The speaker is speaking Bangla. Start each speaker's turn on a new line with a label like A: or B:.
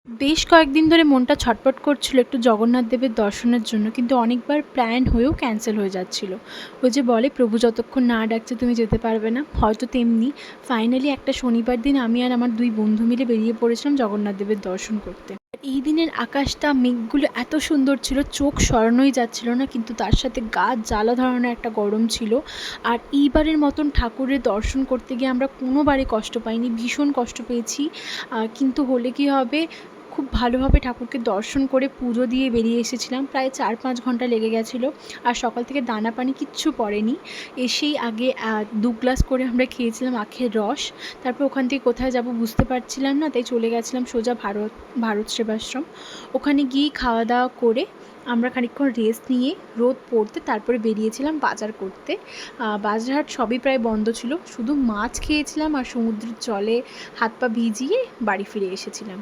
A: বেশ কয়েকদিন ধরে মনটা ছটফট করছিল একটু জগন্নাথ দেবের দর্শনের জন্য, কিন্তু অনেকবার প্ল্যান হয়েও ক্যান্সেল হয়ে যাচ্ছিল। ওই যে বলে প্রভু যতক্ষণ না ডাকছে তুমি যেতে পারবে না, হয়তো তেমনি ফাইনালি একটা শনিবার দিন আমি আর আমার দুই বন্ধু মিলে বেরিয়ে পড়েছিলাম জগন্নাথ দেবের দর্শন করতে। এই দিনের আকাশটা মেঘগুলো এত সুন্দর ছিল, চোখ সরানোই যাচ্ছিল না, কিন্তু তার সাথে গা জ্বালা ধরনের একটা গরম ছিল। আর এইবারের মতন ঠাকুরের দর্শন করতে গিয়ে আমরা কোনোবারই কষ্ট পাইনি, ভীষণ কষ্ট পেয়েছি। কিন্তু হলে কী হবে, খুব ভালোভাবে ঠাকুরকে দর্শন করে পুজো দিয়ে বেরিয়ে এসেছিলাম। প্রায় 4-5 ঘন্টা লেগে গেছিলো। আর সকাল থেকে দানা পানি কিচ্ছু পড়েনি। এসেই আগে 2 গ্লাস করে আমরা খেয়েছিলাম আখের রস। তারপর ওখান থেকে কোথায় যাব বুঝতে পারছিলাম না, তাই চলে গেছিলাম সোজা ভারত সেবাশ্রম। ওখানে গিয়ে খাওয়া দাওয়া করে আমরা খানিকক্ষণ রেস্ট নিয়ে রোদ পড়তে তারপরে বেরিয়েছিলাম বাজার করতে। বাজারহাট সবই প্রায় বন্ধ ছিল, শুধু মাছ খেয়েছিলাম আর সমুদ্রের জলে হাত পা ভিজিয়ে বাড়ি ফিরে এসেছিলাম।